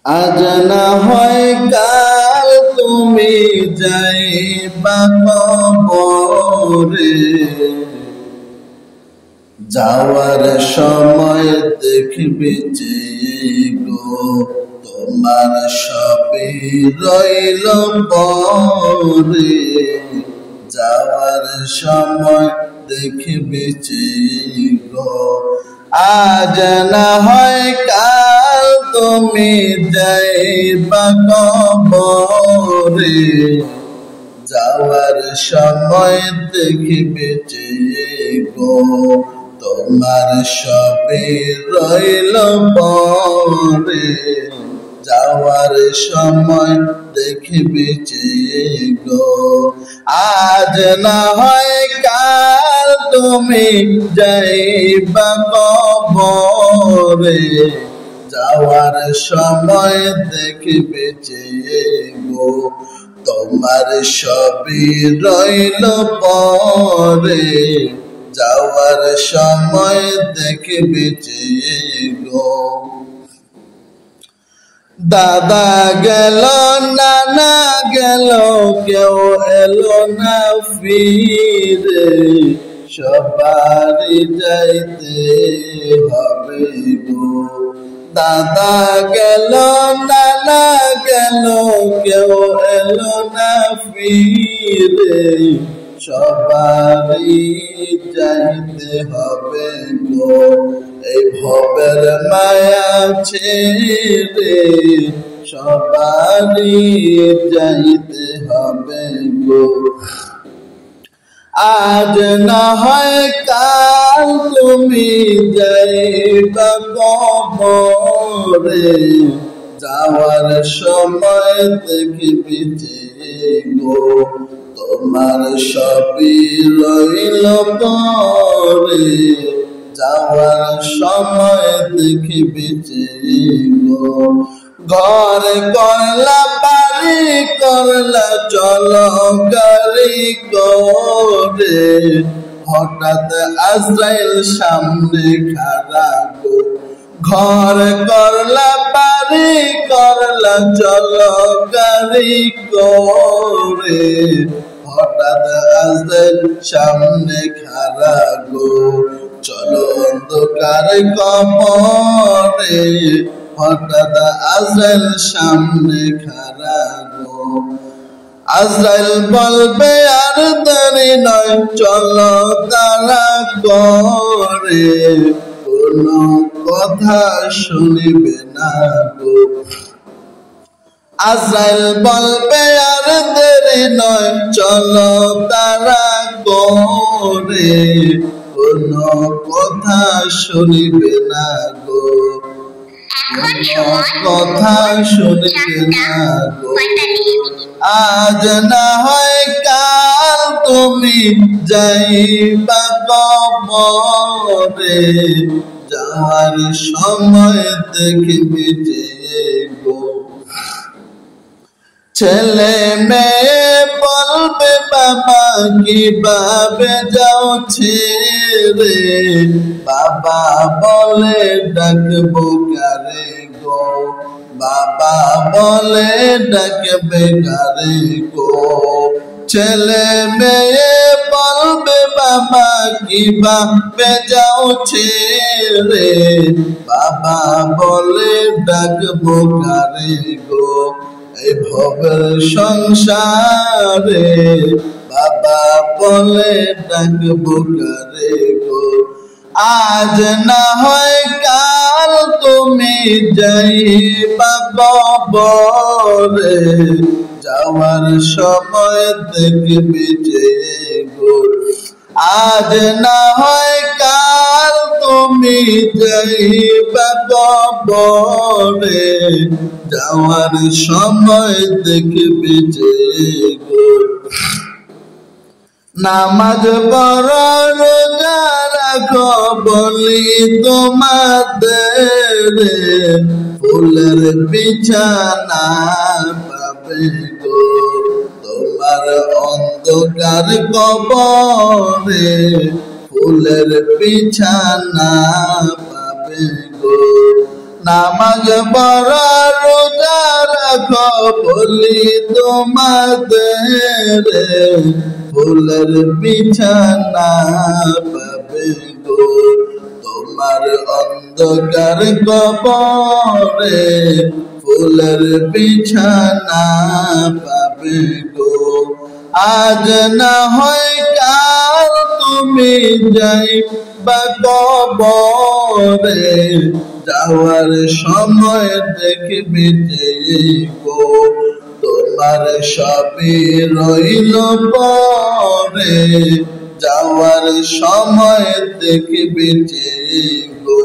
আজ না হয় কাল তুমি যাইবা কবরে, যাওয়ার সময় দেখবে যে গো তোমার সবই রইল পরে। যাওয়ার সময় দেখবে যে গো আজ না হয় কাল তুমি যাইবা কবরে, যাওয়ার সময় দেখবে যে গো তোমার সবই রইল পরে। যাওয়ার সময় দেখবে যে গো আজ না হয় কাল তুমি যাইবা কবরে, যাওয়ার সময় দেখবে যে গো তোমার সবই রইল পরে। যাওয়ার সময় দেখবে যে গো দাদা গেল নানা গেল কেউ এলো না ফিরে, সবারই যাইতে হবে গো। দাদা গেল নানা গেল কেউ এলো না ফিরে, সবারই যাইতে হবে গো। এই ভবের মায়া ছেড়ে সবারই যাইতে হবে গো। আজ না হয় কাল তুমি যাইবা কবরে, যাওয়ার সময় দেখবে যে গো তোমার সবই রইল পরে। যাওয়ার সময় দেখবে যে গো ঘর করলা বাড়ি করলা চলো গাড়ি করে, হঠাৎ আজরাইল সামনে খাড়া গো। ঘর করলা বাড়ি করলা চলো গাড়ি করে, হঠাৎ আজরাইল সামনে খাড়া গো। চলো অন্ধকার কবরে, হঠাৎ আজরাইল সামনে খাড়া গো। আজরাইল বলবে আর দেরি নয় চলো তাড়া করে, কোনো কথা শুনিবে না গো। আজরাইল বলবে আর দেরি নয় চলো তাড়া করে, কোনো কথা শুনিবে না গো। কথা শুনিবে না গো। আজ না হয় কাল তুমি যাইবা কবরে, যাওয়ার সময় দেখবে যে গো ছেলে মেয়ে বলবে বাবা কিভাবে যাও ছেড়ে, বাবা বলে ডাকবো কারে গো। বাবা বলে ডাকবে কারে গো। ছেলে মেয়ে বলবে বাবা কিভাবে যাও ছেড়ে, বাবা বলে ডাকবো কারে গো। এই ভবের সংসারে বাবা বলে ডাকবো কারে গো। আজ না হয় কাল তুমি যাইবা কবরে, যাওয়ার সময় দেখবে যে গো আজ না হয় কাল তুমি যাইবা কবরে, যাওয়ার সময় দেখবে যে গো নামাজ পড়ো রোজা রাখো বলি তোমাদের, ফুলের বিছানা পাবে গো তোমার অন্ধকার কবরে, ফুলের বিছানা পাবে গো। নামাজ পড়ো রোজা রাখো বলি তোমাদের ফুলের বিছানা পাবে গো তোমার অন্ধকার কবরে ফুলের বিছানা পাবে গো আজ না হয় কাল তুমি যাইবা কবরে যাওয়ার সময় দেখবি যে গো তোমার সবই রইল পরে যাওয়ার সময় দেখবি যে গো